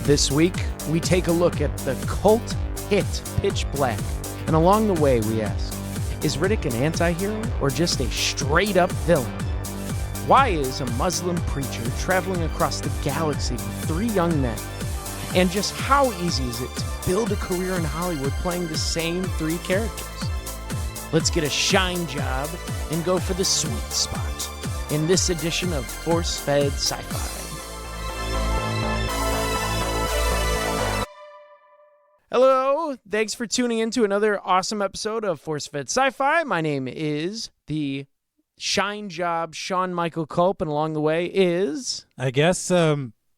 This week, we take a look at the cult hit Pitch Black. And along the way, we ask, is Riddick an anti-hero or just a straight-up villain? Why is a Muslim preacher traveling across the galaxy with 3 young men? And just how easy is it to build a career in Hollywood playing the same 3 characters? Let's get a shine job and go for the sweet spot in this edition of Force-Fed Sci-Fi. Hello, thanks for tuning in to another awesome episode of Force-Fed Sci-Fi. My name is the shine job Sean Michael Culp, and along the way is... I guess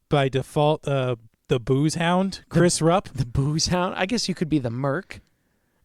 by default, the booze hound, Chris Rupp. The booze hound? I guess you could be the Merc,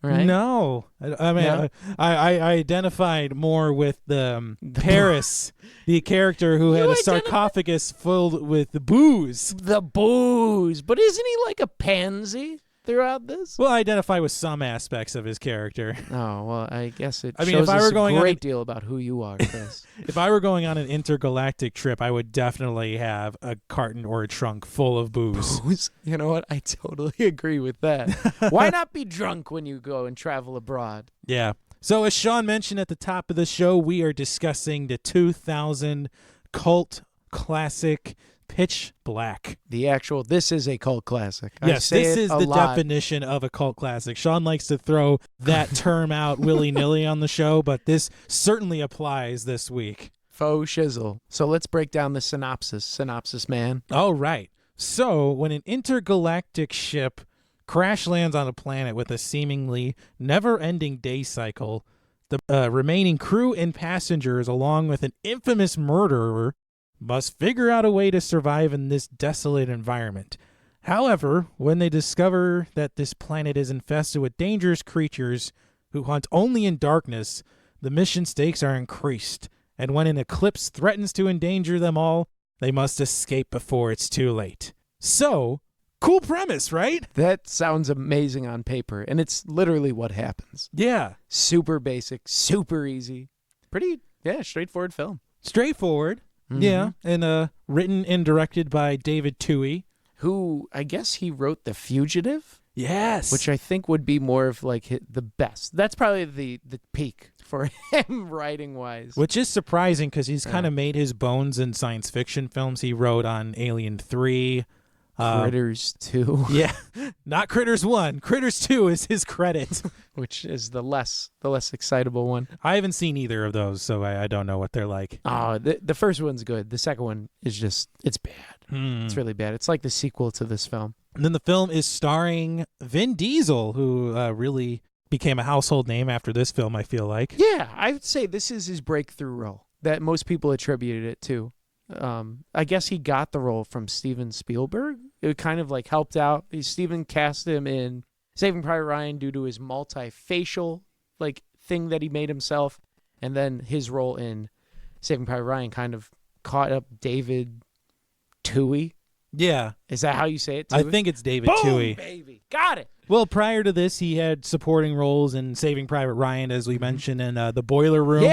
right? No. I mean, Yeah. I identified more with the Paris, the character who had a sarcophagus filled with booze. The booze. But isn't he like a pansy throughout this? Well, I identify with some aspects of his character. Oh, well, I guess it I mean, shows if I us were going a on great deal about who you are, Chris. If I were going on an intergalactic trip, I would definitely have a carton or a trunk full of booze. Booze? You know what? I totally agree with that. Why not be drunk when you go and travel abroad? Yeah. So as Sean mentioned at the top of the show, we are discussing the 2000 cult classic Pitch Black. This is a cult classic. Yes, this is the definition of a cult classic. Sean likes to throw that term out willy-nilly on the show, but this certainly applies this week. Faux shizzle. So let's break down the synopsis. Synopsis, man. All right. So when an intergalactic ship crash lands on a planet with a seemingly never-ending day cycle, the remaining crew and passengers, along with an infamous murderer, must figure out a way to survive in this desolate environment. However, when they discover that this planet is infested with dangerous creatures who hunt only in darkness, the mission stakes are increased, and when an eclipse threatens to endanger them all, they must escape before it's too late. So, cool premise, right? That sounds amazing on paper, and it's literally what happens. Yeah. Super basic, super easy. Pretty, straightforward film. Straightforward. Mm-hmm. Yeah, and written and directed by David Twohy. Who, I guess he wrote The Fugitive? Yes. Which I think would be more of like the best. That's probably the peak for him writing-wise. Which is surprising because he's kind of made his bones in science fiction films. He wrote on Alien 3. Critters 2. Yeah, not Critters 1. Critters 2 is his credit. Which is the less excitable one. I haven't seen either of those, so I don't know what they're like. Oh, the first one's good. The second one is just, it's bad. It's really bad. It's like the sequel to this film. And then the film is starring Vin Diesel, who really became a household name after this film, I feel like. Yeah, I would say this is his breakthrough role that most people attributed it to. I guess he got the role from Steven Spielberg. It kind of like helped out. Steven cast him in Saving Private Ryan due to his multifacial like thing that he made himself, and then his role in Saving Private Ryan kind of caught up David Twohy. Yeah. Is that how you say it? I think it's David Boom, Twohy. Baby, got it. Well, prior to this, he had supporting roles in Saving Private Ryan, as we mentioned, in The Boiler Room.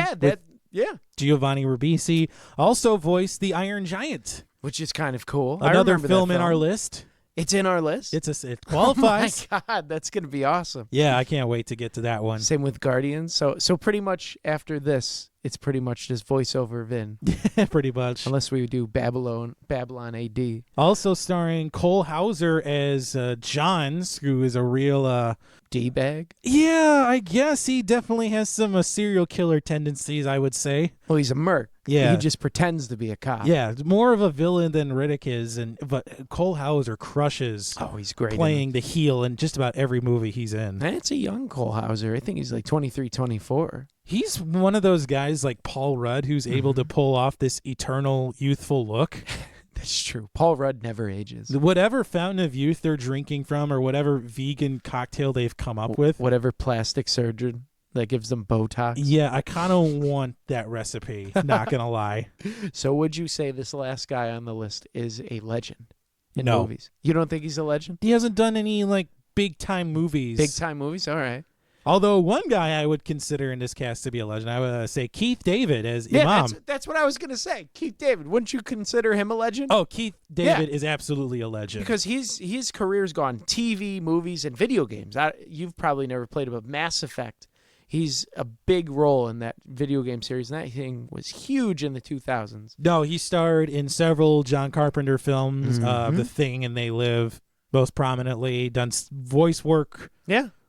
Yeah, Giovanni Ribisi also voiced the Iron Giant. which is kind of cool. Another film in our list. It's in our list. It qualifies. Oh my God, that's gonna be awesome. Yeah, I can't wait to get to that one. Same with Guardians. So pretty much after this, it's pretty much just voiceover Vin. Pretty much. Unless we do Babylon AD. Also starring Cole Hauser as Johns, who is a real D-bag? Yeah, I guess he definitely has some serial killer tendencies, I would say. Well, he's a merc. Yeah. He just pretends to be a cop. Yeah, more of a villain than Riddick is, but Cole Hauser crushes he's great playing the heel in just about every movie he's in. And it's a young Cole Hauser. I think he's like 23, 24. He's one of those guys like Paul Rudd who's able to pull off this eternal youthful look. That's true. Paul Rudd never ages. Whatever fountain of youth they're drinking from or whatever vegan cocktail they've come up with. Whatever plastic surgeon that gives them Botox. Yeah, I kind of want that recipe, not going to lie. So would you say this last guy on the list is a legend in No. movies? You don't think he's a legend? He hasn't done any like big time movies. Big time movies? All right. Although one guy I would consider in this cast to be a legend, I would say Keith David as Imam. That's what I was going to say. Keith David. Wouldn't you consider him a legend? Oh, Keith David is absolutely a legend. Because his career's gone TV, movies, and video games. You've probably never played him, but Mass Effect. He's a big role in that video game series, and that thing was huge in the 2000s. No, he starred in several John Carpenter films, The Thing and They Live, most prominently, done voice work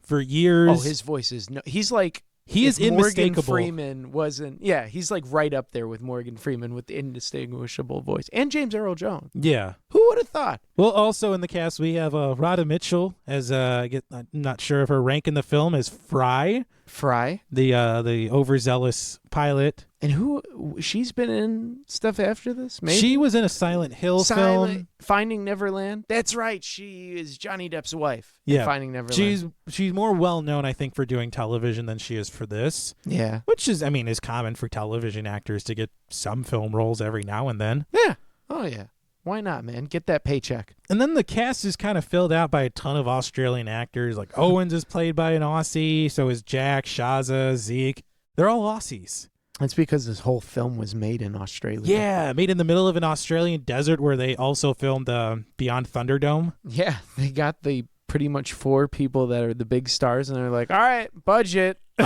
for years. Oh, his voice is... he's like... He is Morgan unmistakable. Freeman wasn't... Yeah, he's like right up there with Morgan Freeman with the indistinguishable voice. And James Earl Jones. Yeah. Who would have thought? Well, also in the cast, we have Radha Mitchell as, I'm not sure of her rank in the film, as Fry. Fry? The overzealous pilot. And she's been in stuff after this? Maybe? She was in a Silent Hill film. Finding Neverland? That's right. She is Johnny Depp's wife in Yeah. Finding Neverland. She's more well-known, I think, for doing television than she is for this. Yeah. Which is common for television actors to get some film roles every now and then. Yeah. Oh, yeah. Why not, man? Get that paycheck. And then the cast is kind of filled out by a ton of Australian actors. Like Owens is played by an Aussie. So is Jack, Shaza, Zeke. They're all Aussies. That's because this whole film was made in Australia. Yeah, made in the middle of an Australian desert where they also filmed Beyond Thunderdome. Yeah, they got the pretty much 4 people that are the big stars, and they're like, all right, budget. Who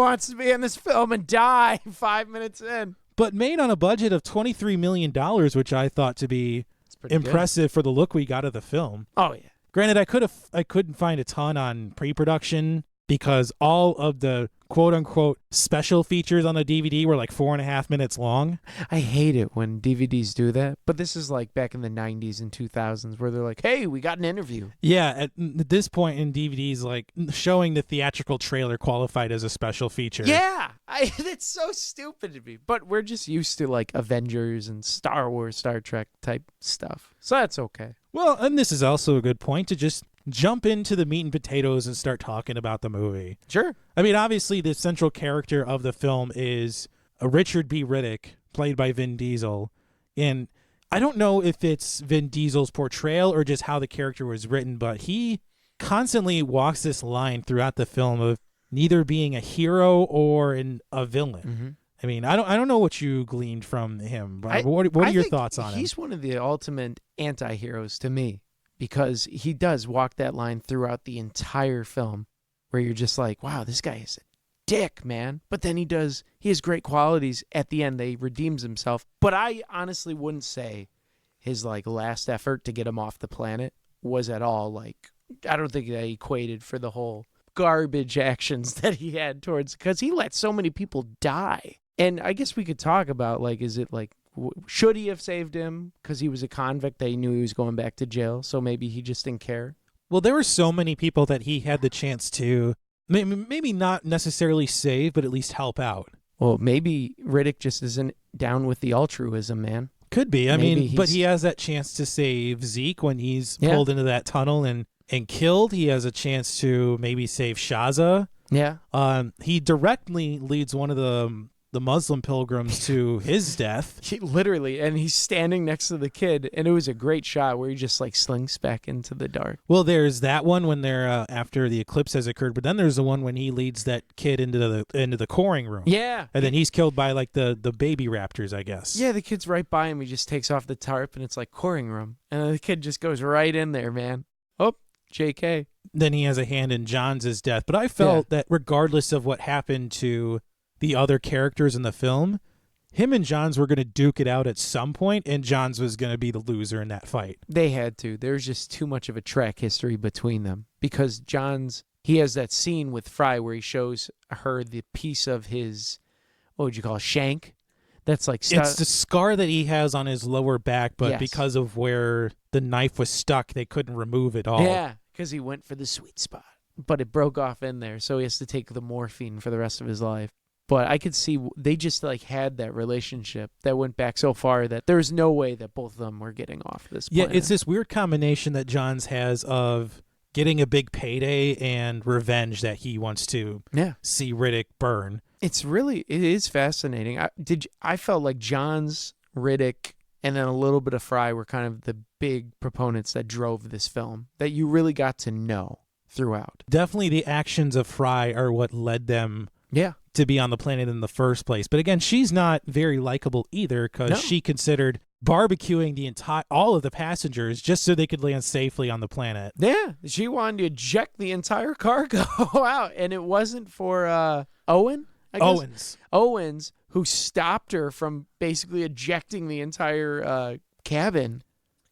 wants to be in this film and die 5 minits in? But made on a budget of $23 million, which I thought to be impressive for the look we got of the film. Oh, yeah. Granted, I couldn't find a ton on pre-production because all of the quote-unquote special features on the DVD were like 4.5 minutes long. I hate it when DVDs do that, but this is like back in the 90s and 2000s where they're like, hey, we got an interview. Yeah, at this point in DVDs, like showing the theatrical trailer qualified as a special feature. Yeah, it's so stupid to me, but we're just used to like Avengers and Star Wars, Star Trek type stuff, so that's okay. Well, and this is also a good point to just jump into the meat and potatoes and start talking about the movie. Sure. I mean, obviously, the central character of the film is Richard B. Riddick, played by Vin Diesel. And I don't know if it's Vin Diesel's portrayal or just how the character was written, but he constantly walks this line throughout the film of neither being a hero or a villain. Mm-hmm. I mean, I don't know what you gleaned from him, but what are your thoughts on him? He's one of the ultimate anti-heroes to me, because he does walk that line throughout the entire film where you're just like, wow, this guy is a dick, man. But then he has great qualities. At the end, he redeems himself. But I honestly wouldn't say his like last effort to get him off the planet was at all like, I don't think that equated for the whole garbage actions that he had towards, because he let so many people die. And I guess we could talk about like, is it like, should he have saved him because he was a convict that he knew he was going back to jail, so maybe he just didn't care? Well, there were so many people that he had the chance to maybe not necessarily save, but at least help out. Well, maybe Riddick just isn't down with the altruism, man. Could be. I mean, but he has that chance to save Zeke when he's pulled into that tunnel and killed. He has a chance to maybe save Shaza. Yeah. He directly leads one of the Muslim pilgrims to his death. Literally, and he's standing next to the kid, and it was a great shot where he just like slinks back into the dark. Well, there's that one when they're after the eclipse has occurred, but then there's the one when he leads that kid into the coring room. Yeah, and then he's killed by like the baby raptors, I guess. Yeah, the kid's right by him. He just takes off the tarp, and it's like coring room, and the kid just goes right in there, man. Oh, JK. Then he has a hand in Johns' death, but I felt that regardless of what happened to the other characters in the film, him and Johns were going to duke it out at some point, and Johns was going to be the loser in that fight. They had to. There's just too much of a track history between them, because Johns, he has that scene with Fry where he shows her the piece of his, what would you call it, shank? That's like it's the scar that he has on his lower back, but because of where the knife was stuck, they couldn't remove it all. Yeah, because he went for the sweet spot, but it broke off in there, so he has to take the morphine for the rest of his life. But I could see they just like had that relationship that went back so far that there's no way that both of them were getting off this planet. Yeah, it's this weird combination that Johns has of getting a big payday and revenge that he wants to see Riddick burn. It is fascinating. I felt like Johns, Riddick, and then a little bit of Fry were kind of the big proponents that drove this film, that you really got to know throughout. Definitely the actions of Fry are what led them Yeah. to be on the planet in the first place. But again, she's not very likable either because No. she considered barbecuing all of the passengers just so they could land safely on the planet. Yeah. She wanted to eject the entire cargo out. And it wasn't for Owen, I guess? Owens, who stopped her from basically ejecting the entire cabin.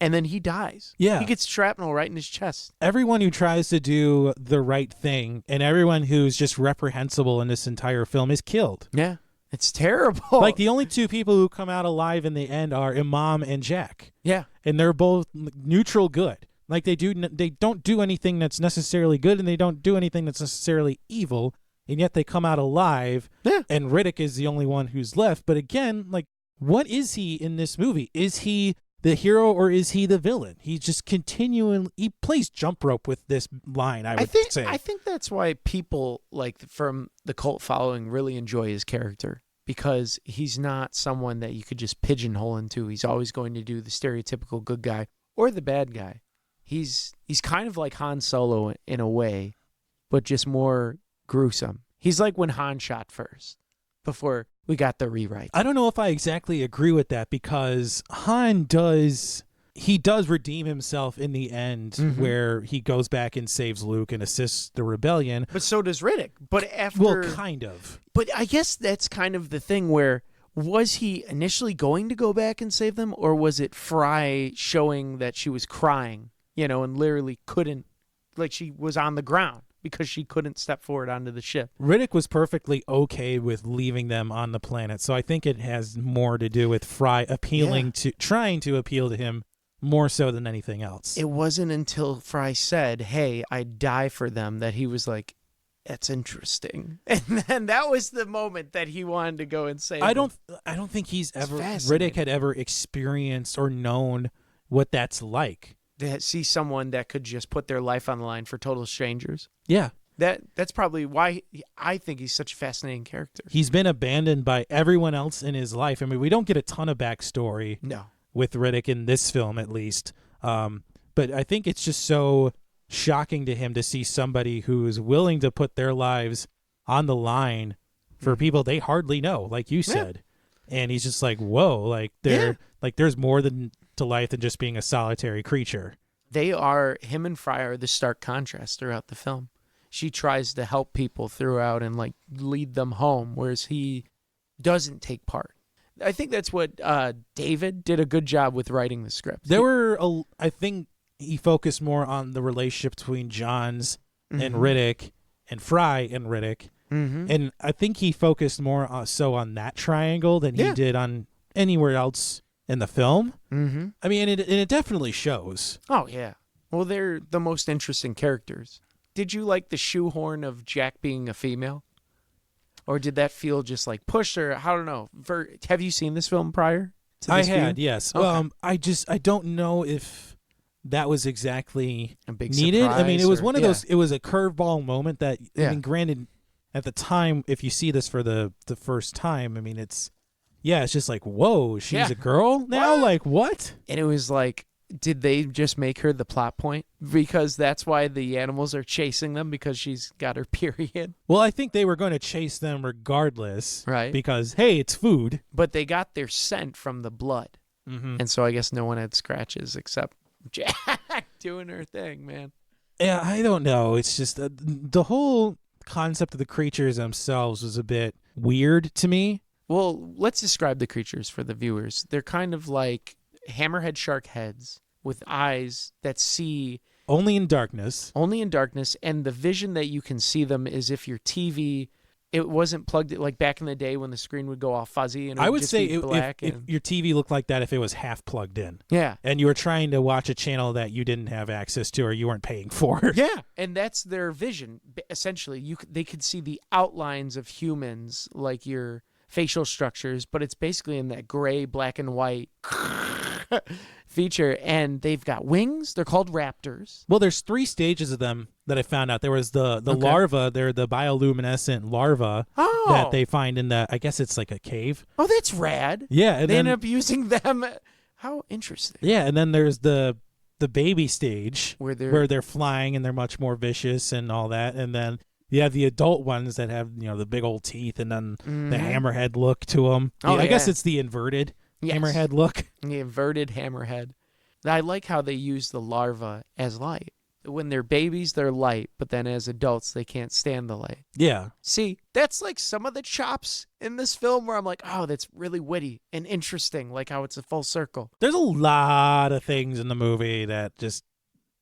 And then he dies. Yeah. He gets shrapnel right in his chest. Everyone who tries to do the right thing and everyone who's just reprehensible in this entire film is killed. Yeah. It's terrible. Like, the only two people who come out alive in the end are Imam and Jack. Yeah. And they're both neutral good. Like, they don't do anything that's necessarily good, and they don't do anything that's necessarily evil, and yet they come out alive. Yeah. And Riddick is the only one who's left. But again, like, what is he in this movie? Is he the hero or is he the villain? He just he plays jump rope with this line, I would say. I think that's why people like from the cult following really enjoy his character, because he's not someone that you could just pigeonhole into. He's always going to do the stereotypical good guy or the bad guy. He's kind of like Han Solo in a way, but just more gruesome. He's like when Han shot first before we got the rewrite. I don't know if I exactly agree with that, because Han does redeem himself in the end, where he goes back and saves Luke and assists the rebellion. But so does Riddick. But after, well, kind of. But I guess that's kind of the thing where, was he initially going to go back and save them, or was it Fry showing that she was crying, and literally couldn't, like she was on the ground because she couldn't step forward onto the ship? Riddick was perfectly okay with leaving them on the planet, so I think it has more to do with Fry trying to appeal to him more so than anything else. It wasn't until Fry said, "Hey, I'd die for them," that he was like, "That's interesting." And then that was the moment that he wanted to go and save them. I don't think Riddick had ever experienced or known what that's like. To see someone that could just put their life on the line for total strangers. Yeah. That's probably why I think he's such a fascinating character. He's been abandoned by everyone else in his life. I mean, we don't get a ton of backstory with Riddick in this film, at least. But I think it's just so shocking to him to see somebody who is willing to put their lives on the line for people they hardly know, like you said. And he's just like, whoa, like there's more to life than just being a solitary creature. Him and Fry are the stark contrast throughout the film. She tries to help people throughout and like lead them home, whereas he doesn't take part. I think that's what David did a good job with writing the script. I think he focused more on the relationship between Johns and Riddick and Fry and Riddick. And I think he focused more on that triangle than he did on anywhere else in the film. I mean, and it definitely shows. Oh, yeah. Well, they're the most interesting characters. Did you like the shoehorn of Jack being a female? Or did that feel just like pushed, or I don't know. Have you seen this film prior to this I had, viewing? yes. Okay. I don't know if that was exactly a big needed. surprise, I mean, it was one of those, it was a curveball moment that, I mean, granted, at the time, if you see this for the first time, I mean, it's just like, whoa, she's a girl now? What? Like, what? And it was like, did they just make her the plot point? Because that's why the animals are chasing them, because she's got her period. Well, I think they were going to chase them regardless. Right. Because, hey, it's food. But they got their scent from the blood. And so I guess no one had scratches except Jack doing her thing, man. Yeah, I don't know. It's just the whole concept of the creatures themselves was a bit weird to me. Well, let's describe the creatures for the viewers. They're kind of like hammerhead shark heads with eyes that see only in darkness. And the vision that you can see them is if your TV, it wasn't plugged in, like back in the day when the screen would go all fuzzy and it I would would just say be black. if your TV looked like that if it was half plugged in. Yeah. And you were trying to watch a channel that you didn't have access to or you weren't paying for. Yeah, and that's their vision. Essentially, they could see the outlines of humans, like your facial structures, but it's basically in that gray, black and white feature, and they've got wings. They're called raptors. Well, there's 3 stages of them that I found out. There was the larva. They're the bioluminescent larva that they find in I guess it's like a cave. Oh, that's rad. Yeah. And they end up using them. How interesting. Yeah, and then there's the the baby stage where they're flying and they're much more vicious and all that, and then you have the adult ones that have the big old teeth and then the hammerhead look to them. I guess it's the inverted hammerhead look. The inverted hammerhead. I like how they use the larva as light. When they're babies, they're light, but then as adults, they can't stand the light. Yeah. See, that's like some of the chops in this film where I'm like, oh, that's really witty and interesting, like how it's a full circle. There's a lot of things in the movie that just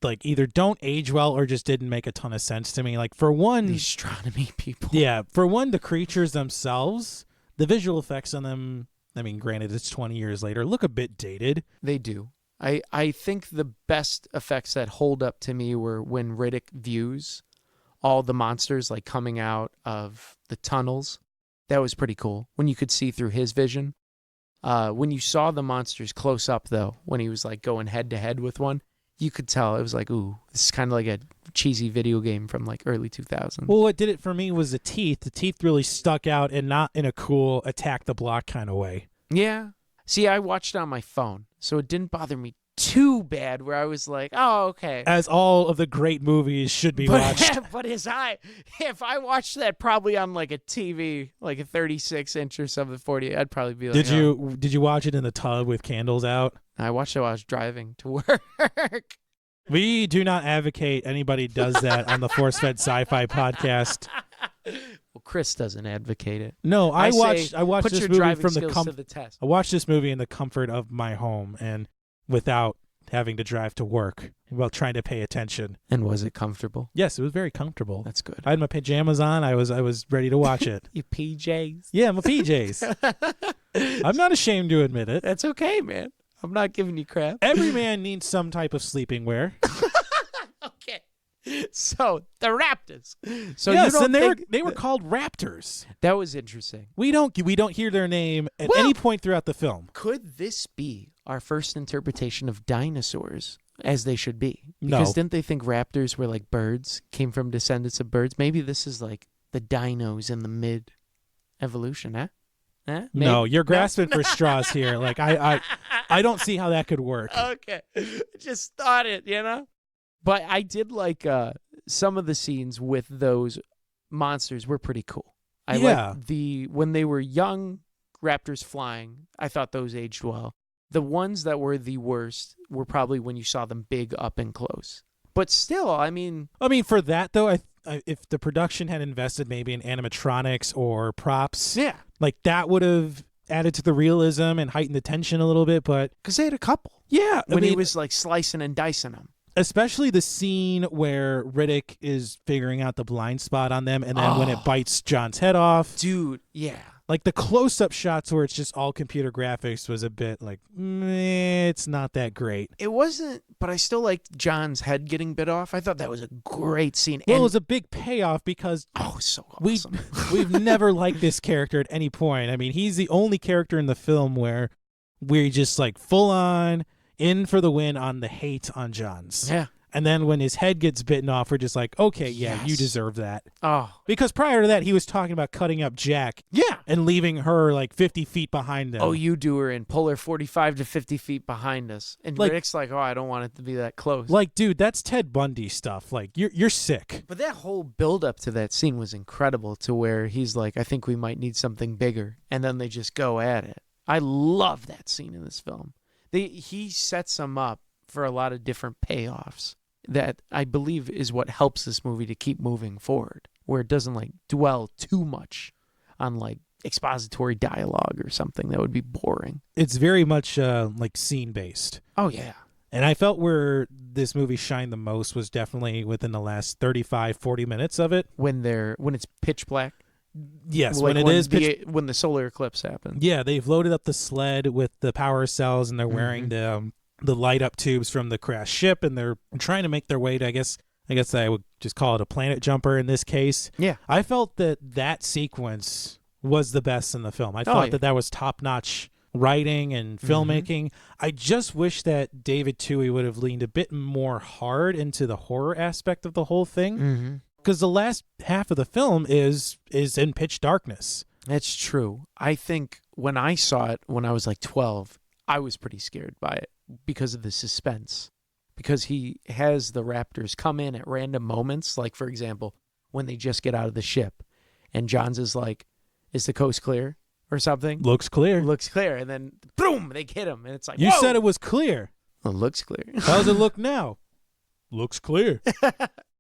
like either don't age well or just didn't make a ton of sense to me. Like for one, the astronomy people. Yeah, for one, the creatures themselves, the visual effects on them, I mean, granted, it's 20 years later, look a bit dated. They do. I think the best effects that hold up to me were when Riddick views all the monsters like coming out of the tunnels. That was pretty cool when you could see through his vision. When you saw the monsters close up, though, when he was like going head to head with one, you could tell it was like, ooh, this is kind of like a cheesy video game from like early 2000s. Well, what did it for me was the teeth. The teeth really stuck out and not in a cool attack the block kind of way. Yeah. See, I watched it on my phone, so it didn't bother me too bad where I was like, oh, okay. As all of the great movies should be watched. But if I watched that probably on like a TV, like a 36-inch or something, 40, I'd probably be like, Did you watch it in the tub with candles out? I watched it while I was driving to work. We do not advocate anybody does that on the Force Fed Sci-Fi podcast. Well, Chris doesn't advocate it. No, I watched put this your movie driving from the skills to the test. I watched this movie in the comfort of my home and without having to drive to work while trying to pay attention. And was it comfortable? Yes, it was very comfortable. That's good. I had my pajamas on. I was ready to watch it. Your PJs? Yeah, my PJs. I'm not ashamed to admit it. That's okay, man. I'm not giving you crap. Every man needs some type of sleeping wear. Okay. So the Raptors. So yes, you don't and they were called Raptors. That was interesting. We don't hear their name at any point throughout the film. Could this be our first interpretation of dinosaurs as they should be? No. Because didn't they think raptors were like birds, came from descendants of birds? Maybe this is like the dinos in the mid evolution, huh? No, you're grasping for straws here. Like I don't see how that could work. Okay. Just thought it, But I did like some of the scenes with those monsters were pretty cool. I liked when they were young raptors flying. I thought those aged well. The ones that were the worst were probably when you saw them big up and close. But still, I mean, for that though, if the production had invested maybe in animatronics or props, like that would have added to the realism and heightened the tension a little bit. But because they had a couple, when he was like slicing and dicing them. Especially the scene where Riddick is figuring out the blind spot on them, and then when it bites John's head off. Dude, yeah. Like the close-up shots where it's just all computer graphics was a bit like, it's not that great. It wasn't, but I still liked John's head getting bit off. I thought that was a great scene. Well, it was a big payoff because so awesome. We've never liked this character at any point. I mean, he's the only character in the film where we're just like full on in for the win on the hate on John's. Yeah. And then when his head gets bitten off, we're just like, okay, yes. You deserve that. Oh. Because prior to that, he was talking about cutting up Jack. Yeah. And leaving her like 50 feet behind them. Oh, you do her and pull her 45 to 50 feet behind us. And Rick's like, I don't want it to be that close. Like, dude, that's Ted Bundy stuff. Like, you're sick. But that whole build up to that scene was incredible to where he's like, I think we might need something bigger. And then they just go at it. I love that scene in this film. He sets them up for a lot of different payoffs that I believe is what helps this movie to keep moving forward, where it doesn't like dwell too much on like expository dialogue or something that would be boring. It's very much like scene based. Oh yeah. And I felt where this movie shined the most was definitely within the last 35-40 minutes of it, when it's pitch black. Yes, like when the solar eclipse happens. Yeah, they've loaded up the sled with the power cells, and they're wearing the light up tubes from the crashed ship, and they're trying to make their way to, I guess I would just call it a planet jumper in this case. Yeah. I felt that sequence was the best in the film. I thought that was top-notch writing and filmmaking. I just wish that David Twohy would have leaned a bit more hard into the horror aspect of the whole thing. Because the last half of the film is in pitch darkness. That's true. I think when I saw it when I was like 12, I was pretty scared by it because of the suspense. because he has the Raptors come in at random moments. Like, for example, when they just get out of the ship and Johns is like, is the coast clear or something? Looks clear. Looks clear. And then, boom, they hit him. And it's like, You whoa! said it was clear. Well, it looks clear. How does it look now? Looks clear.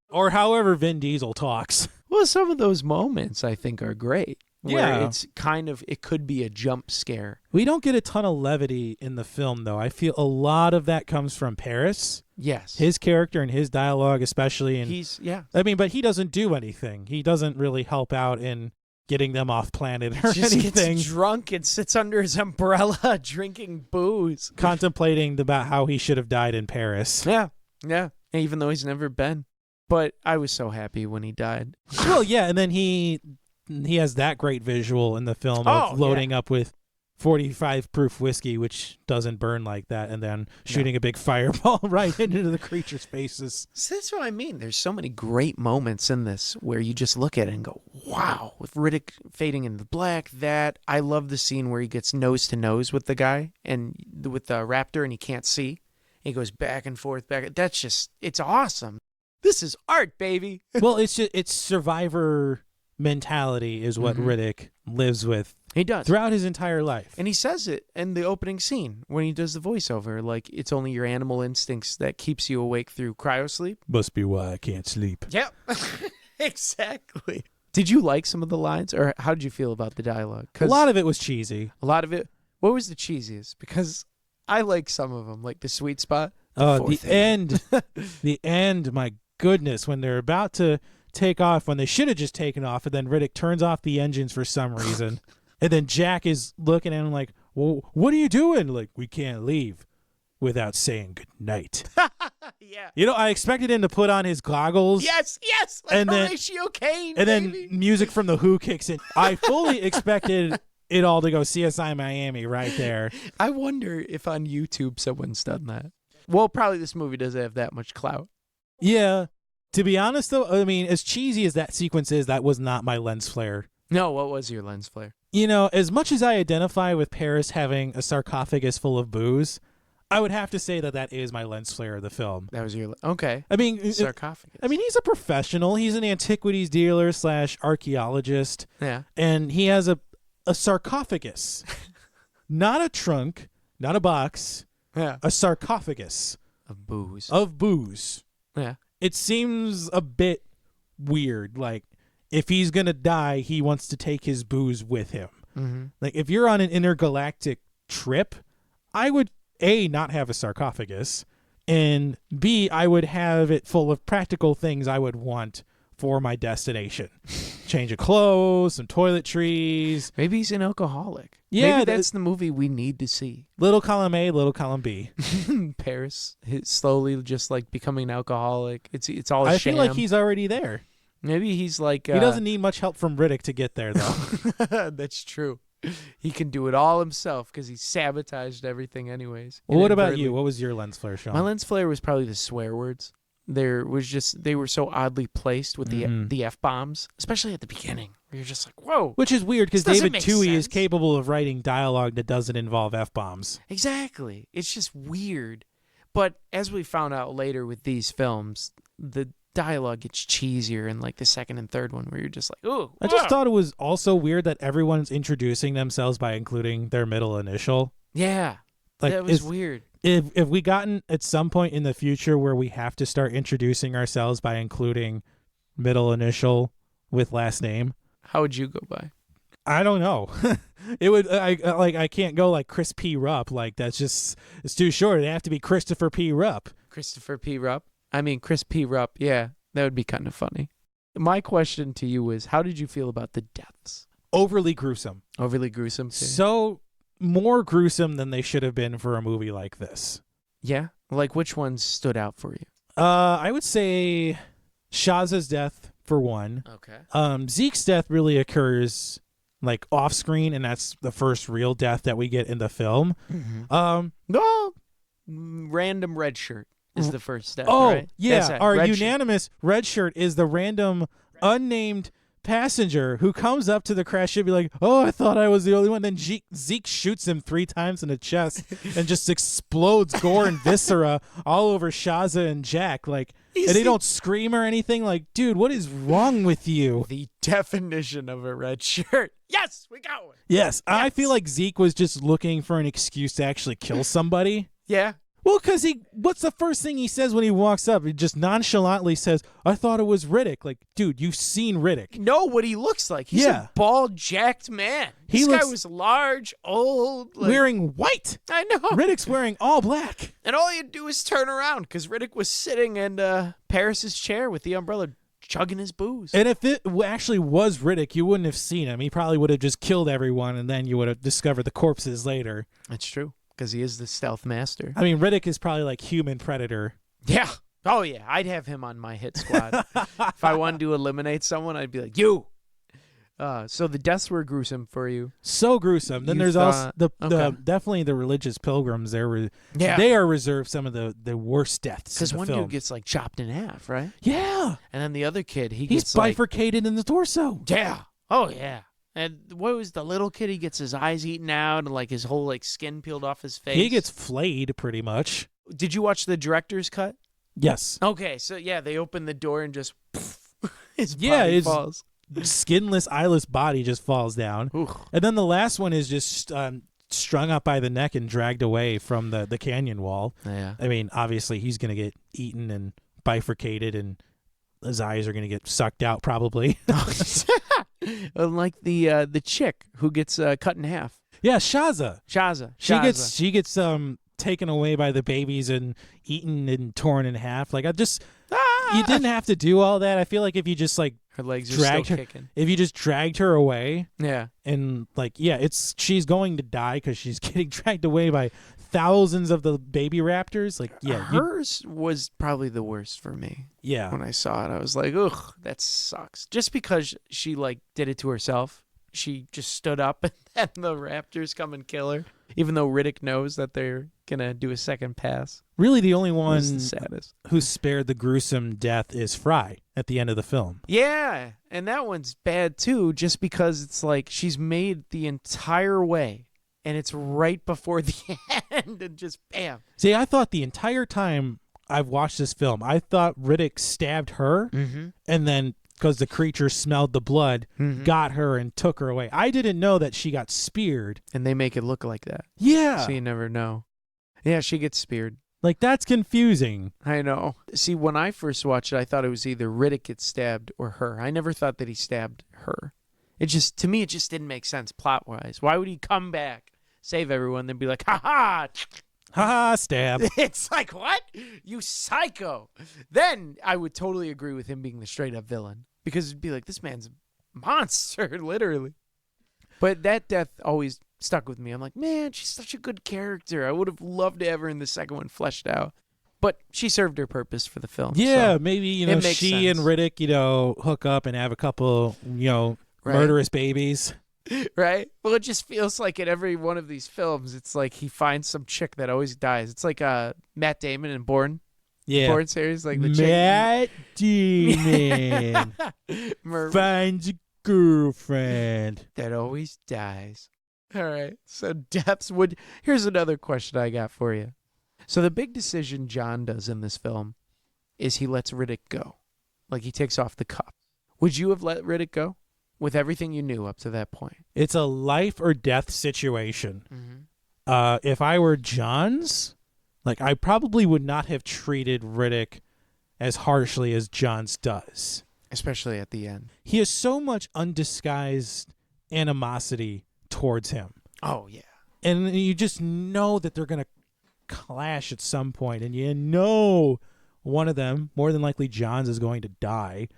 Or however Vin Diesel talks. Well, some of those moments I think are great. Where Yeah. it's kind of, it could be a jump scare. We don't get a ton of levity in the film, though. I feel a lot of that comes from Paris. Yes. His character and his dialogue, especially. And yeah. but he doesn't do anything. He doesn't really help out in getting them off planet or Just anything. gets drunk and sits under his umbrella drinking booze. Contemplating about how he should have died in Paris. Yeah. Yeah. Even though he's never been. But I was so happy when he died. Well, yeah, and then he has that great visual in the film of loading up with 45 proof whiskey, which doesn't burn like that, and then shooting a big fireball right into the creature's faces. So that's what I mean. There's so many great moments in this where you just look at it and go, wow. With Riddick fading into black, I love the scene where he gets nose to nose with the guy and with the raptor and he can't see. He goes back and forth, back. That's just, it's awesome. This is art, baby. Well, it's survivor mentality is what Riddick lives with. He does. Throughout his entire life. And he says it in the opening scene when he does the voiceover. Like, it's only your animal instincts that keeps you awake through cryosleep. Must be why I can't sleep. Yep. Exactly. Did you like some of the lines, or how did you feel about the dialogue? A lot of it was cheesy. A lot of it. What was the cheesiest? Because I like some of them, like the sweet spot. The end. The end, my goodness, when they're about to take off, when they should have just taken off, and then Riddick turns off the engines for some reason. And then Jack is looking at him like, well, what are you doing? Like, we can't leave without saying goodnight. Yeah. You know, I expected him to put on his goggles. Yes. Like and then, Horatio Caine, and baby. then music from The Who kicks in. I fully expected it all to go CSI Miami right there. I wonder if on YouTube someone's done that. Well, probably this movie doesn't have that much clout. Yeah. To be honest, though, I mean, as cheesy as that sequence is, that was not my lens flare. No, what was your lens flare? You know, as much as I identify with Paris having a sarcophagus full of booze, I would have to say that is my lens flare of the film. That was your... Okay. I mean... Sarcophagus. I mean, he's a professional. He's an antiquities dealer / archaeologist. Yeah. And he has a sarcophagus. Not a trunk, not a box. Yeah. A sarcophagus. Of booze. Of booze. Yeah. It seems a bit weird. Like, if he's going to die, he wants to take his booze with him. Mm-hmm. Like, if you're on an intergalactic trip, I would, A, not have a sarcophagus, and B, I would have it full of practical things I would want for my destination. Change of clothes, some toiletries. Maybe he's an alcoholic. Yeah. Maybe that's the movie we need to see. Little column A, little column B. Paris slowly just like becoming an alcoholic. It's all a I sham. feel like he's already there. Maybe he's like... he doesn't need much help from Riddick to get there, though. That's true. He can do it all himself because he sabotaged everything anyways. Well, what about you? What was your lens flare, Sean? My lens flare was probably the swear words. They were so oddly placed with the F-bombs, especially at the beginning. Where you're just like, whoa. Which is weird because This doesn't David make Twohy is sense. capable of writing dialogue that doesn't involve F-bombs. Exactly. It's just weird. But as we found out later with these films, the dialogue gets cheesier in like the second and third one where you're just like, ooh. I just thought it was also weird that everyone's introducing themselves by including their middle initial. Yeah. Like, that was weird. If we gotten at some point in the future where we have to start introducing ourselves by including middle initial with last name, How would you go by? I don't know. It would I can't go like Chris P. Rupp. Like that's just it's too short. It'd have to be Christopher P. Rupp. Christopher P. Rupp? I mean, Chris P. Rupp. Yeah, that would be kind of funny. My question to you is, how did you feel about the deaths? Overly gruesome. Overly gruesome? Too? So more gruesome than they should have been for a movie like this. Yeah? Like, which ones stood out for you? I would say Shaza's death for one. Okay. Zeke's death really occurs like off screen, and that's the first real death that we get in the film. Mm-hmm. No, random red shirt is the first step. Oh, right? yeah. That's it. Our Red unanimous red shirt is the random unnamed passenger who comes up to the crash ship, be like, "Oh, I thought I was the only one." Then Zeke shoots him 3 times in the chest and just explodes gore and viscera all over Shaza and Jack. Like, and they don't scream or anything. Like, dude, what is wrong with you? The definition of a red shirt. Yes, we got one. Yes, I feel like Zeke was just looking for an excuse to actually kill somebody. Yeah. Well, because what's the first thing he says when he walks up? He just nonchalantly says, "I thought it was Riddick." Like, dude, you've seen Riddick. Know what he looks like. He's a bald, jacked man. This guy was large, old. Like, wearing white. I know. Riddick's wearing all black. And all he'd do is turn around because Riddick was sitting in Paris's chair with the umbrella chugging his booze. And if it actually was Riddick, you wouldn't have seen him. He probably would have just killed everyone, and then you would have discovered the corpses later. That's true. Because he is the stealth master. I mean, Riddick is probably like human predator. Yeah. Oh, yeah. I'd have him on my hit squad. If I wanted to eliminate someone, I'd be like, you. So the deaths were gruesome for you. So gruesome. Then there's also definitely the religious pilgrims. They are reserved some of the worst deaths. Because one dude gets like chopped in half, right? Yeah. And then the other kid, he's gets bifurcated in the torso. Yeah. Oh, yeah. And what was the little kid? He gets his eyes eaten out and like his whole like skin peeled off his face. He gets flayed pretty much. Did you watch the director's cut? Yes. Okay, so yeah, they open the door and just his body falls. Skinless, eyeless body just falls down. Ooh. And then the last one is just strung up by the neck and dragged away from the canyon wall. Yeah. I mean, obviously he's going to get eaten and bifurcated, and his eyes are going to get sucked out probably. Like the chick who gets cut in half. Yeah, Shaza. She gets taken away by the babies and eaten and torn in half. Like, you didn't have to do all that. I feel like if you just like her legs are still kicking. If you just dragged her away, yeah, and like she's going to die because she's getting dragged away by thousands of the baby raptors. Like, yeah, hers was probably the worst for me. Yeah, when I saw it, I was like, ugh, that sucks. Just because she like did it to herself. She just stood up and then the raptors come and kill her, even though Riddick knows that they're going to do a second pass. Really, the only one who spared the gruesome death is Fry at the end of the film. Yeah, and that one's bad too, just because it's like she's made the entire way, and it's right before the end, and just bam. See, I thought the entire time I've watched this film, I thought Riddick stabbed her, and then because the creature smelled the blood, got her and took her away. I didn't know that she got speared. And they make it look like that. Yeah. So you never know. Yeah, she gets speared. Like, that's confusing. I know. See, when I first watched it, I thought it was either Riddick gets stabbed or her. I never thought that he stabbed her. To me, it just didn't make sense plot-wise. Why would he come back, save everyone, then be like, ha-ha, ha-ha, stab. It's like, what? You psycho. Then I would totally agree with him being the straight-up villain. Because it'd be like, this man's a monster, literally. But that death always stuck with me. I'm like, man, she's such a good character. I would have loved to have her in the second one fleshed out. But she served her purpose for the film. Yeah, so maybe, she and Riddick, hook up and have a couple, murderous babies. Right? Well, it just feels like in every one of these films, it's like he finds some chick that always dies. It's like Matt Damon in Bourne. Yeah. Bourne series, like the Matt Damon finds a girlfriend that always dies. All right. So deaths here's another question I got for you. So the big decision John does in this film is he lets Riddick go. Like, he takes off the cuff. Would you have let Riddick go? With everything you knew up to that point. It's a life or death situation. If I were John's, I probably would not have treated Riddick as harshly as John's does. Especially at the end. He has so much undisguised animosity towards him. Oh, yeah. And you just know that they're going to clash at some point. And you know one of them, more than likely John's, is going to die.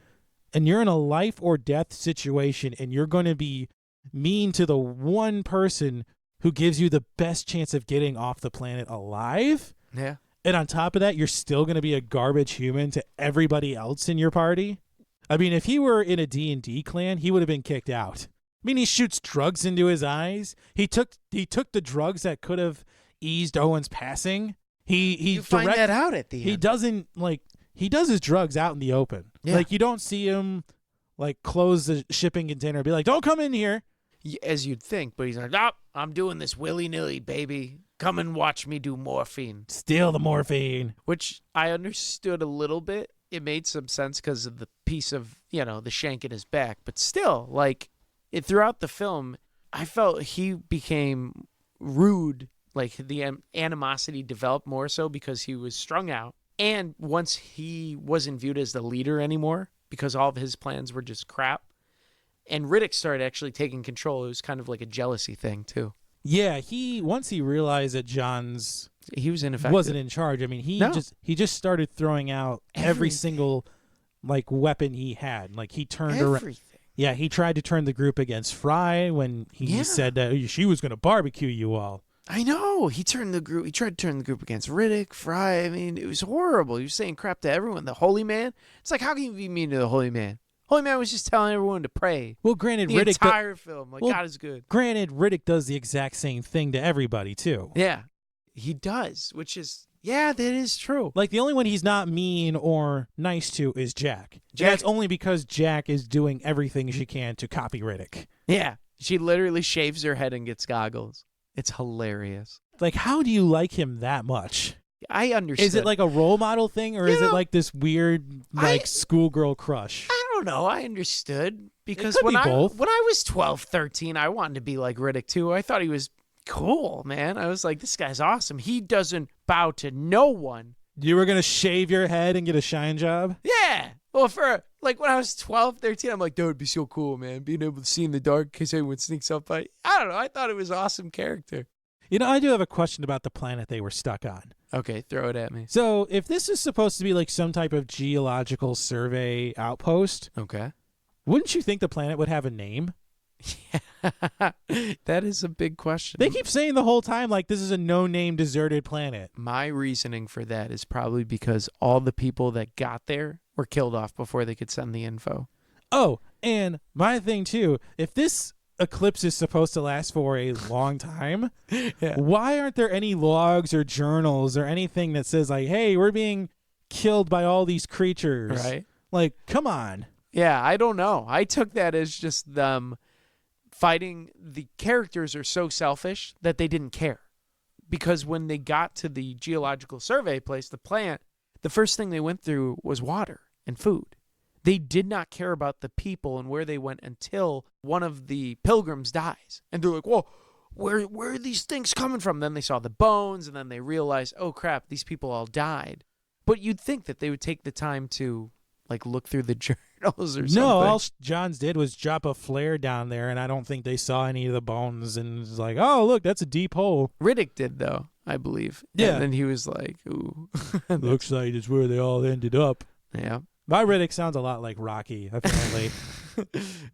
And you're in a life or death situation, and you're going to be mean to the one person who gives you the best chance of getting off the planet alive. Yeah. And on top of that, you're still going to be a garbage human to everybody else in your party. I mean, if he were in a D&D clan, he would have been kicked out. I mean, he shoots drugs into his eyes. He took the drugs that could have eased Owen's passing. You find that out at the end. He doesn't he does his drugs out in the open. Yeah. You don't see him like close the shipping container and be like, don't come in here. As you'd think, but he's like, "Oh, I'm doing this willy-nilly, baby. Come and watch me do morphine." Steal the morphine. Which I understood a little bit. It made some sense because of the piece of, the shank in his back. But still, like, throughout the film, I felt he became rude. Like, the animosity developed more so because he was strung out. And once he wasn't viewed as the leader anymore, because all of his plans were just crap, and Riddick started actually taking control, it was kind of like a jealousy thing, too. Yeah, once he realized that He was ineffective. wasn't in charge. I mean, he just started throwing out every single like weapon he had. Like he turned around. Yeah, he tried to turn the group against Fry when he said that she was going to barbecue you all. I know. He tried to turn the group against Riddick, Fry. I mean, it was horrible. He was saying crap to everyone. The Holy Man. It's like, how can you be mean to the Holy Man? Holy Man was just telling everyone to pray. Well, granted, the Riddick entire film, like, God is good. Granted, Riddick does the exact same thing to everybody too. Yeah, he does, which is that is true. Like the only one he's not mean or nice to is Jack. That's only because Jack is doing everything she can to copy Riddick. Yeah, she literally shaves her head and gets goggles. It's hilarious. Like, how do you like him that much? I understand. Is it like a role model thing, or is it like this weird, like, schoolgirl crush? I don't know. I understood because It could be both. when I was 12, 13, I wanted to be like Riddick too. I thought he was cool, man. I was like, this guy's awesome. He doesn't bow to no one. You were gonna shave your head and get a shine job? Yeah. Well, for like when I was 12, 13, I'm like, that would be so cool, man. Being able to see in the dark in case anyone sneaks up. I don't know. I thought it was an awesome character. I do have a question about the planet they were stuck on. Okay, throw it at me. So, if this is supposed to be like some type of geological survey outpost, okay, wouldn't you think the planet would have a name? Yeah, that is a big question. They keep saying the whole time, like, this is a no-name deserted planet. My reasoning for that is probably because all the people that got there were killed off before they could send the info. Oh, and my thing, too, if this eclipse is supposed to last for a long time, why aren't there any logs or journals or anything that says, like, hey, we're being killed by all these creatures? Right. Like, come on. Yeah, I don't know. I took that as just them fighting. The characters are so selfish that they didn't care. Because when they got to the geological survey place, the plant, the first thing they went through was water and food. They did not care about the people and where they went until one of the pilgrims dies. And they're like, whoa, where are these things coming from? Then they saw the bones, and then they realized, oh, crap, these people all died. But you'd think that they would take the time to, like, look through the journals or something. No, all Johns did was drop a flare down there, and I don't think they saw any of the bones. And it's like, oh, look, that's a deep hole. Riddick did, though, I believe. Yeah. And then he was like, ooh. Looks like it's where they all ended up. Yeah. My Riddick sounds a lot like Rocky, apparently.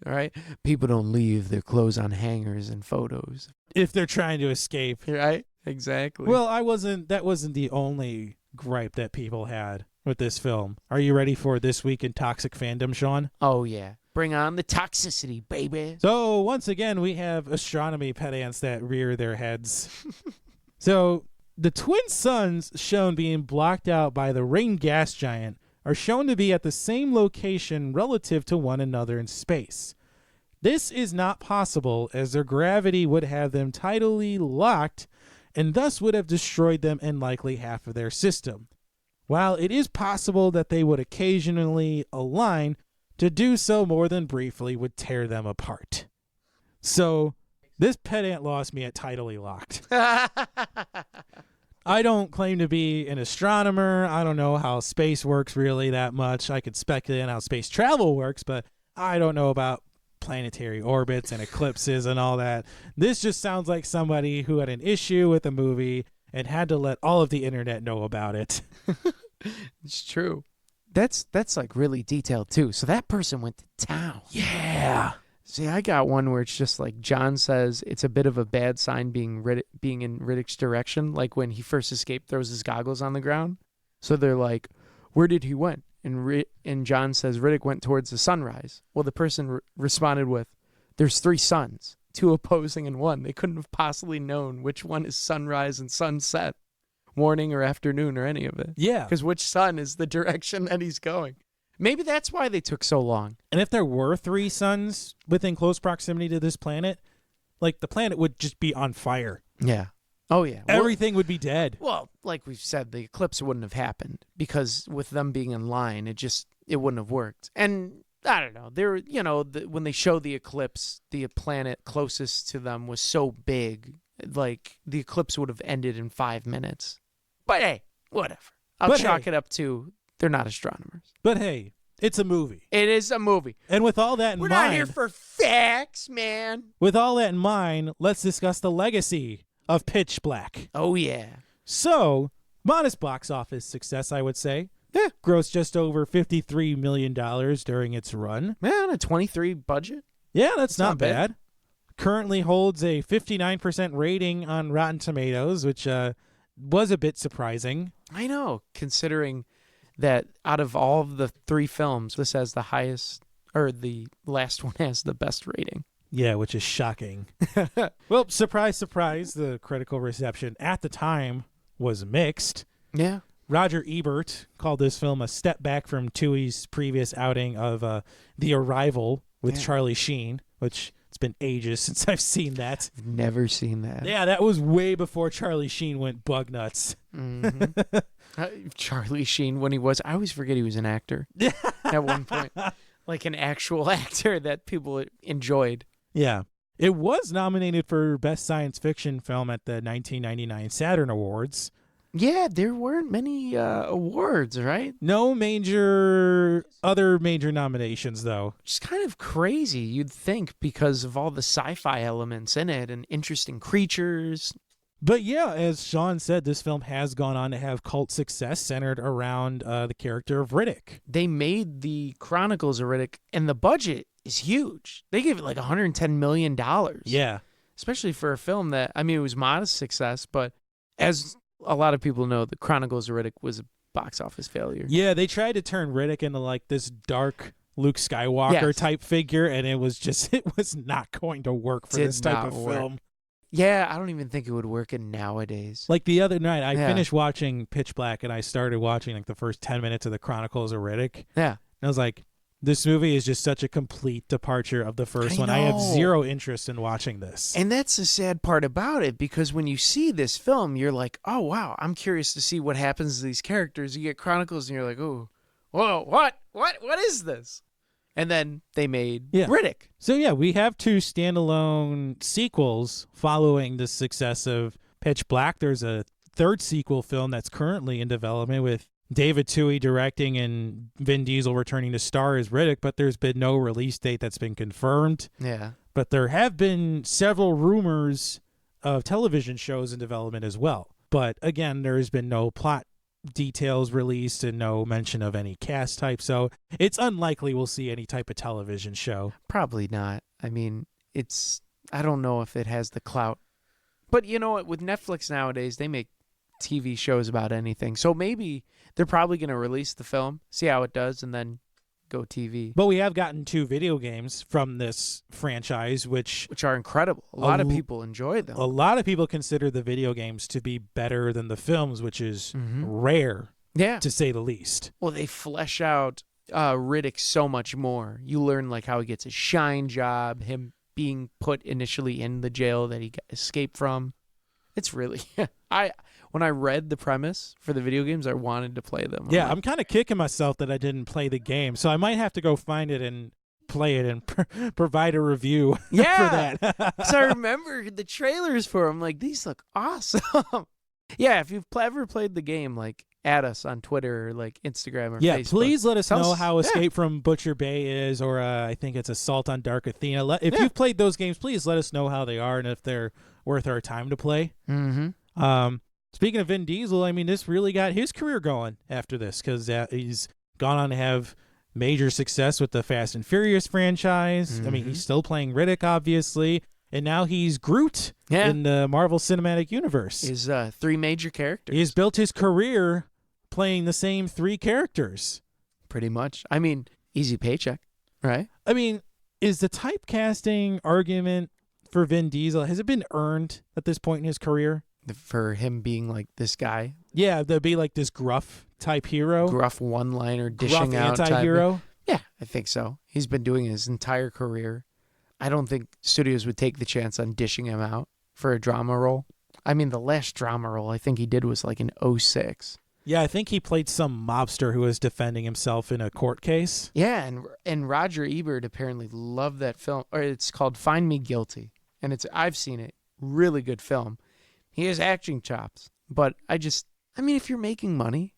All right. People don't leave their clothes on hangers in photos. If they're trying to escape. Right? Exactly. Well, that wasn't the only gripe that people had with this film. Are you ready for This Week in Toxic Fandom, Sean? Oh, yeah. Bring on the toxicity, baby. So, once again, we have astronomy pedants that rear their heads. So, the twin suns shown being blocked out by the ring gas giant are shown to be at the same location relative to one another in space. This is not possible, as their gravity would have them tidally locked and thus would have destroyed them and likely half of their system. While it is possible that they would occasionally align, to do so more than briefly would tear them apart. So, this pedant lost me at tidally locked. I don't claim to be an astronomer. I don't know how space works really that much. I could speculate on how space travel works, but I don't know about planetary orbits and eclipses and all that. This just sounds like somebody who had an issue with a movie and had to let all of the internet know about it. It's true. That's like really detailed too. So that person went to town. Yeah. See, I got one where it's just like John says it's a bit of a bad sign being in Riddick's direction. Like when he first escaped, throws his goggles on the ground. So they're like, where did he went? And John says Riddick went towards the sunrise. Well, the person responded with, there's 3 suns, 2 opposing and 1. They couldn't have possibly known which one is sunrise and sunset, morning or afternoon or any of it. Yeah. Because which sun is the direction that he's going? Maybe that's why they took so long. And if there were 3 suns within close proximity to this planet, like the planet would just be on fire. Yeah. Oh, yeah. Everything would be dead. Well, like we've said, the eclipse wouldn't have happened because with them being in line, it wouldn't have worked. And I don't know. When they show the eclipse, the planet closest to them was so big, like the eclipse would have ended in 5 minutes. But hey, whatever. I'll chalk it up to they're not astronomers. But hey, it's a movie. It is a movie. And with all that in We're mind, not here for facts, man. With all that in mind, let's discuss the legacy of Pitch Black. Oh, yeah. So, modest box office success, I would say. Yeah. Grossed just over $53 million during its run. Yeah, on a 23 budget. Yeah, that's not bad. Currently holds a 59% rating on Rotten Tomatoes, which was a bit surprising. I know, considering that out of all of the 3 films, this has the highest, or the last one has the best rating. Yeah, which is shocking. Well, surprise, surprise, the critical reception at the time was mixed. Yeah. Roger Ebert called this film a step back from Tui's previous outing of The Arrival with Charlie Sheen, which it's been ages since I've seen that. I've never seen that. Yeah, that was way before Charlie Sheen went bug nuts. Mm-hmm. Charlie Sheen, I always forget he was an actor at one point. Like an actual actor that people enjoyed. Yeah. It was nominated for Best Science Fiction Film at the 1999 Saturn Awards. Yeah, there weren't many awards, right? No other major nominations, though. Just kind of crazy, you'd think, because of all the sci-fi elements in it and interesting creatures. But yeah, as Sean said, this film has gone on to have cult success centered around the character of Riddick. They made the Chronicles of Riddick, and the budget is huge. They gave it like $110 million. Yeah. Especially for a film that, it was modest success, but as a lot of people know, the Chronicles of Riddick was a box office failure. Yeah, they tried to turn Riddick into like this dark Luke Skywalker type figure, and it was not going to work for this type of film. Yeah, I don't even think it would work in nowadays. Like the other night, I finished watching Pitch Black, and I started watching like the first 10 minutes of the Chronicles of Riddick. Yeah. And I was like, this movie is just such a complete departure of the first one. I have zero interest in watching this. And that's the sad part about it, because when you see this film, you're like, oh, wow, I'm curious to see what happens to these characters. You get Chronicles, and you're like, oh, whoa, what is this? And then they made Riddick. So, yeah, we have 2 standalone sequels following the success of Pitch Black. There's a 3rd sequel film that's currently in development with David Toohey directing and Vin Diesel returning to star as Riddick, but there's been no release date that's been confirmed. Yeah. But there have been several rumors of television shows in development as well. But, again, there has been no plot details released and no mention of any cast type, so it's unlikely we'll see any type of television show. Probably not. I don't know if it has the clout. But you know what, with Netflix nowadays, they make TV shows about anything, so maybe they're probably going to release the film, see how it does, and then go TV. But we have gotten 2 video games from this franchise, which are incredible. A lot of people enjoy them. A lot of people consider the video games to be better than the films, which is rare, to say the least. Well, they flesh out Riddick so much more. You learn like how he gets his shine job, him being put initially in the jail that he escaped from. It's really when I read the premise for the video games, I wanted to play them. I'm kind of kicking myself that I didn't play the game, so I might have to go find it and play it and provide a review for that. So I remember the trailers for them, like, these look awesome. Yeah, if you've ever played the game, like, add us on Twitter or like Instagram or Facebook. Please let us know how Escape from Butcher Bay is, or I think it's Assault on Dark Athena. If you've played those games, please let us know how they are and if they're worth our time to play. Speaking of Vin Diesel, this really got his career going after this, because he's gone on to have major success with the Fast and Furious franchise. He's still playing Riddick, obviously, and now he's Groot in the Marvel Cinematic Universe. Is 3 major characters. He's built his career playing the same 3 characters. Pretty much. Easy paycheck, right? Is the typecasting argument for Vin Diesel, has it been earned at this point in his career? for him being like this guy, Yeah, there'd be like this gruff type hero. gruff one-liner, dishing Gruff out anti-hero. Yeah, I think so. He's been doing it his entire career. I don't think studios would take the chance on dishing him out for a drama role. I mean, the last drama role I think he did was like in '06. Yeah, I think he played some mobster who was defending himself in a court case. Yeah, and Roger Ebert apparently loved that film. Or it's called Find Me Guilty. And I've seen it. Really good film. He has acting chops. But I mean, if you're making money,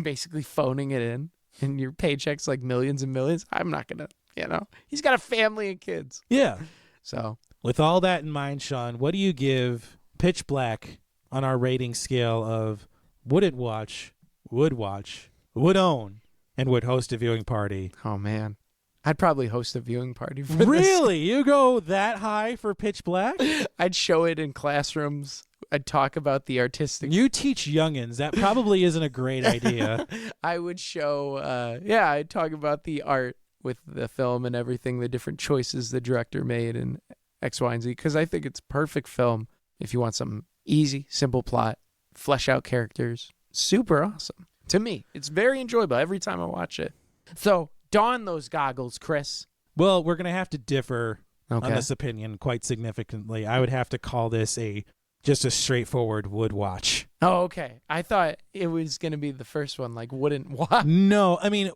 basically phoning it in, and your paycheck's like millions and millions, I'm not going to, He's got a family and kids. Yeah. So, with all that in mind, Sean, what do you give Pitch Black on our rating scale of wouldn't watch, would own, and would host a viewing party? oh man. I'd probably host a viewing party for this. Really? You go that high for Pitch Black? I'd show it in classrooms. I'd talk about the artistic. You teach youngins. That probably isn't a great idea. I would show, I'd talk about the art with the film and everything, the different choices the director made and X, Y, and Z, because I think it's a perfect film if you want something easy, simple plot, flesh out characters. Super awesome. To me, it's very enjoyable every time I watch it. So, don those goggles, Chris. Well, we're going to have to differ Okay. on this opinion quite significantly. I would have to call this just a straightforward would watch. Oh, okay. I thought it was going to be the first one, like wouldn't watch. No, I mean,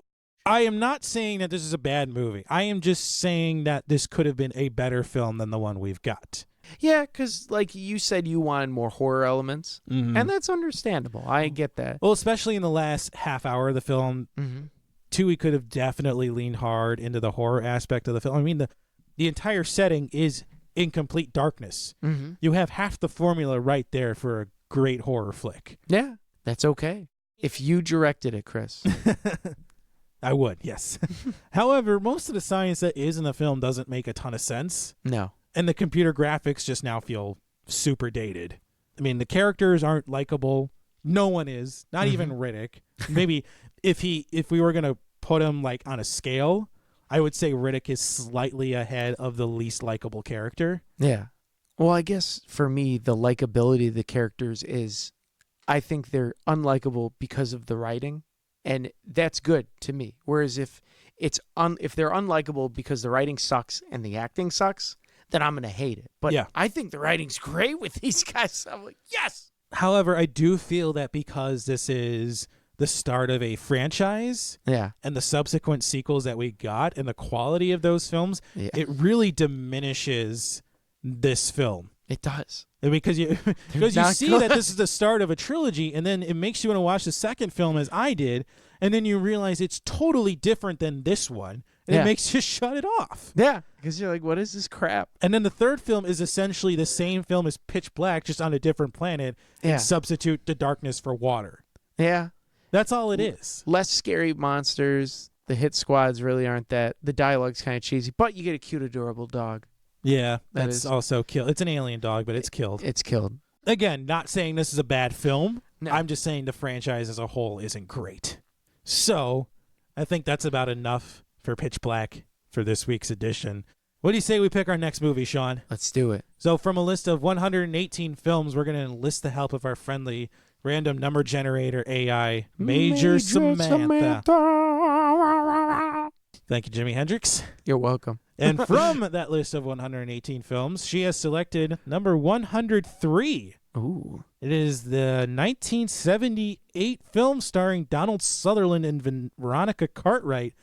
I am not saying that this is a bad movie. I am just saying that this could have been a better film than the one we've got. Yeah, because like you said, you wanted more horror elements, and that's understandable. I get that. Well, especially in the last half hour of the film, we could have definitely leaned hard into the horror aspect of the film. I mean, the entire setting is in complete darkness. You have half the formula right there for a great horror flick. Yeah, that's okay. If you directed it, Chris. I would, yes. However, most of the science that is in the film doesn't make a ton of sense. No. And the computer graphics just now feel super dated. I mean, the characters aren't likable. No one is. Not even Riddick. Maybe if we were going to put him like on a scale, I would say Riddick is slightly ahead of the least likable character. Yeah. Well, I guess for me, the likability of the characters is, I think they're unlikable because of the writing, and that's good to me. Whereas if they're unlikable because the writing sucks and the acting sucks, then I'm gonna hate it. But yeah. I think the writing's great with these guys. I'm like, yes. However, I do feel that because this is the start of a franchise, and the subsequent sequels that we got and the quality of those films, it really diminishes this film. It does. Because you see that this is the start of a trilogy, and then it makes you want to watch the second film as I did, and then you realize it's totally different than this one, and it makes you shut it off. Yeah, because you're like, what is this crap? And then the third film is essentially the same film as Pitch Black, just on a different planet, and substitute the darkness for water. Yeah. That's all it is. Less scary monsters. The hit squads really aren't that. The dialogue's kind of cheesy, but you get a cute, adorable dog. Yeah, that's also killed. It's an alien dog, but it's killed. It's killed. Again, not saying this is a bad film. No. I'm just saying the franchise as a whole isn't great. So, I think that's about enough for Pitch Black for this week's edition. What do you say we pick our next movie, Sean? Let's do it. So, from a list of 118 films, we're going to enlist the help of our friendly random number generator AI, Major Samantha. Thank you, Jimi Hendrix. You're welcome. And from that list of 118 films, she has selected number 103. Ooh. It is the 1978 film starring Donald Sutherland and Veronica Cartwright.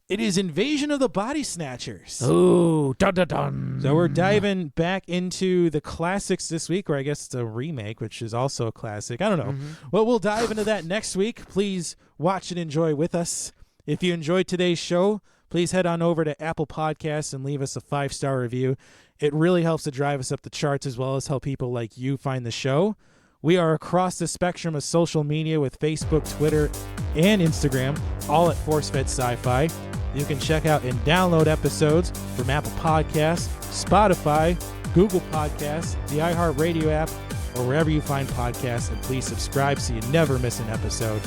It is Invasion of the Body Snatchers. Ooh, dun dun dun. So we're diving back into the classics this week, or I guess it's a remake, which is also a classic. I don't know. Well, we'll dive into that next week. Please watch and enjoy with us. If you enjoyed today's show, please head on over to Apple Podcasts and leave us a 5-star review. It really helps to drive us up the charts as well as help people like you find the show. We are across the spectrum of social media with Facebook, Twitter, and Instagram, all at ForceFed Sci-Fi. You can check out and download episodes from Apple Podcasts, Spotify, Google Podcasts, the iHeartRadio app, or wherever you find podcasts, and please subscribe so you never miss an episode.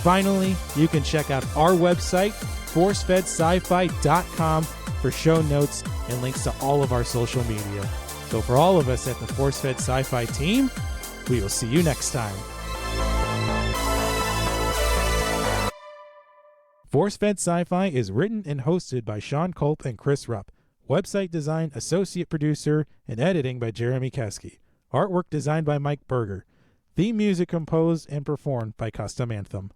Finally, you can check out our website, forcefedsci-fi.com, for show notes and links to all of our social media. So for all of us at the ForceFed Sci-Fi team, We will see you next time. Force-Fed Sci-Fi is written and hosted by Sean Culp and Chris Rupp. Website design, associate producer, and editing by Jeremy Keski. Artwork designed by Mike Berger. Theme music composed and performed by Custom Anthem.